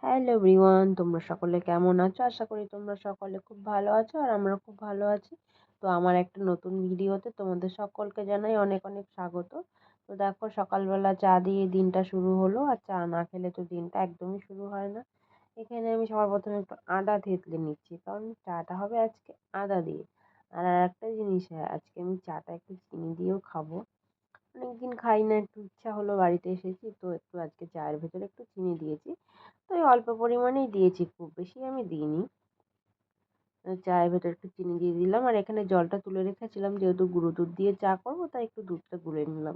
Hello everyone, তোমরা সকলে কেমন আছো? আশা করি তোমরা সকলে খুব ভালো আছো আর আমরা খুব ভালো আছি। তো আমার একটা নতুন ভিডিওতে তোমাদের সকলকে জানাই অনেক অনেক স্বাগত। তো দেখো, সকালবেলা চা দিয়ে দিনটা শুরু হলো, আর চা না খেলে তো দিনটা একদমই শুরু হয় না। এখানে আমি সবার প্রথমে একটু আদা থেতলে নিচ্ছি, কারণ চাটা হবে আজকে আদা দিয়ে। আর একটা জিনিস, আজকে আমি চাটা একটু চিনি দিয়েও খাবো। অনেকদিন খাই না, একটু ইচ্ছা হলো, বাড়িতে এসেছি তো একটু আজকে চায়ের ভেতরে একটু চিনি দিয়েছি। তো এই অল্প পরিমাণেই দিয়েছি, খুব বেশি আমি দিইনি। চায়ের ভেতর একটু চিনি দিয়ে দিলাম, আর এখানে জলটা তুলে রেখেছিলাম, যেহেতু গুঁড়ো দুধ দিয়ে চা করবো তাই একটু দুধটা গুলে নিলাম।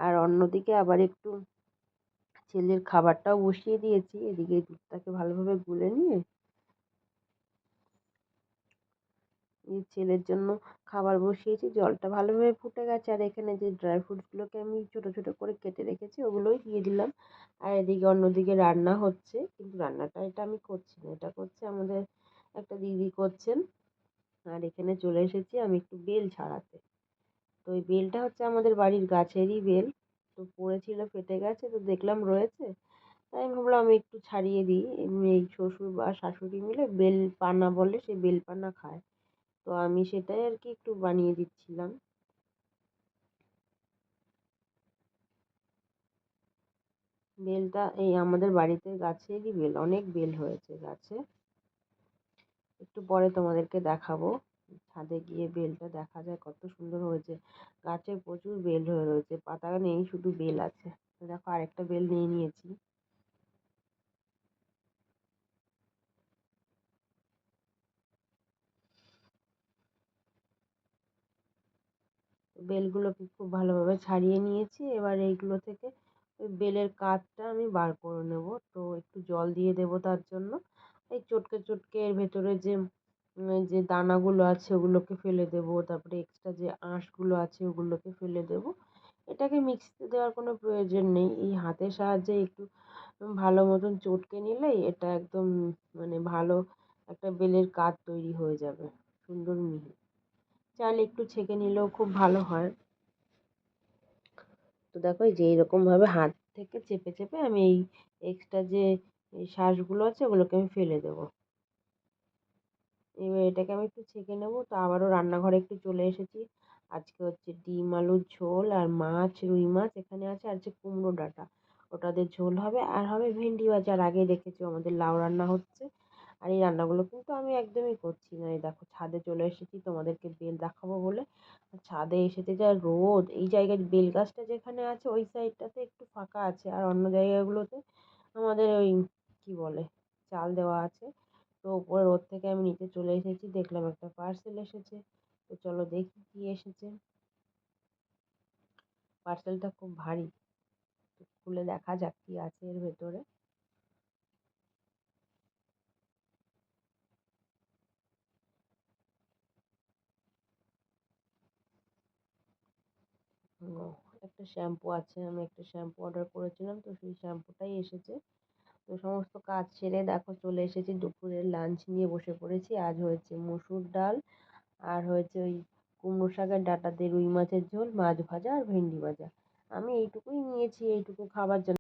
আর অন্যদিকে আবার একটু ছেলের খাবারটাও বসিয়ে দিয়েছি, এদিকে দুধটাকে ভালোভাবে গুলে নিয়ে ছেলের জন্য খাবার বসিয়েছি। জলটা ভালোভাবে ফুটে গেছে, আর এখানে যে ড্রাই ফ্রুটসগুলোকে আমি ছোট ছোট করে কেটে রেখেছি ওগুলোই দিয়ে দিলাম। আর এদিকে অন্যদিকে রান্না হচ্ছে, কিন্তু রান্নাটা এটা আমি করছি না, এটা করছে আমাদের একটা দিদি করছেন। আর এখানে চলে এসেছি আমি একটু বেল ছাড়াতে। তো এই বেলটা হচ্ছে আমাদের বাড়ির গাছেরই বেল। তো পড়েছিল, ফেটে গেছে, তো দেখলাম রয়েছে, তাই আমি ভাবলাম আমি একটু ছাড়িয়ে দিই। এমনি এই শ্বশুর বা শাশুড়ি মিলে বেল পানা বলে, সেই বেল পানা খায়। তো আমি সেটাই আর কি একটু বানিয়ে দিচ্ছিলাম। বেলটা এই আমাদের বাড়িতে গাছেরই বেল, অনেক বেল হয়েছে গাছে। একটু পরে তোমাদেরকে দেখাবো, ছাদে গিয়ে বেলটা দেখা যায় কত সুন্দর হয়েছে। গাছে প্রচুর বেল হয়ে রয়েছে, পাতা নেই, শুধু বেল আছে। দেখো, আরেকটা বেল নিয়ে নিয়েছি। বেলগুলোকে খুব ভালোভাবে ছাড়িয়ে নিয়েছি। এবার এইগুলো থেকে ওই বেলের কাঠটা আমি বার করে নেব। তো একটু জল দিয়ে দেবো তার জন্য। এই চটকে চটকে এর ভেতরে যে দানাগুলো আছে ওগুলোকে ফেলে দেবো, তারপরে এক্সট্রা যে আঁশগুলো আছে ওগুলোকে ফেলে দেবো। এটাকে মিক্সিতে দেওয়ার কোনো প্রয়োজন নেই, এই হাতের সাহায্যে একটু ভালো মতন চটকে নিলেই এটা একদম ভালো একটা বেলের কাঠ তৈরি হয়ে যাবে, সুন্দর মিহি। চাইলে একটু ছেঁকে নিলেও খুব ভালো হয়। তো দেখো, এই যে এইরকমভাবে হাত থেকে চেপে চেপে আমি এই এক্সট্রা যে এই শাঁসগুলো আছে ওগুলোকে আমি ফেলে দেবো। এবার এটাকে আমি একটু ছেঁকে নেবো। তো আবারও রান্নাঘরে একটু চলে এসেছি। আজকে হচ্ছে ডিম আলুর ঝোল আর মাছ, রুই মাছ এখানে আছে, আর যে কুমড়ো ডাঁটা ওটাদের ঝোল হবে, আর হবে ভেন্ডি ভাজা। আর আগেই দেখেছি আমাদের লাউ রান্না হচ্ছে। আর এই রান্নাগুলো কিন্তু আমি একদমই করছি না। এই দেখো, ছাদে চলে এসেছি তোমাদেরকে বেল দেখাবো বলে। ছাদে এসেছে যা রোদ, এই জায়গায় বেল গাছটা যেখানে আছে ওই সাইডটাতে একটু ফাঁকা আছে, আর অন্য জায়গাগুলোতে আমাদের ওই কি বলে চাল দেওয়া আছে। তো উপরে রোদ থেকে আমি নিচে চলে এসেছি, দেখলাম একটা পার্সেল এসেছে। তো চলো দেখি কি এসেছে। পার্সেলটা খুব ভারী, তো খুলে দেখা যাক কি আছে এর ভেতরে। ও, একটা শ্যাম্পু আছে, আমি একটা শ্যাম্পু অর্ডার করেছিলাম, তো সেই শ্যাম্পুটাই এসেছে। তো সমস্ত কাজ সেরে দেখো চলে এসেছি, দুপুরের লাঞ্চ নিয়ে বসে পড়েছি। আজ হয়েছে মসুর ডাল, আর হয়েছে ওই কুমড়ো শাকের ডাঁটা দিয়ে রুই মাছের ঝোল, মাছ ভাজা আর ভেন্ডি ভাজা। আমি এইটুকুই নিয়েছি, এইটুকু খাবার জন্য।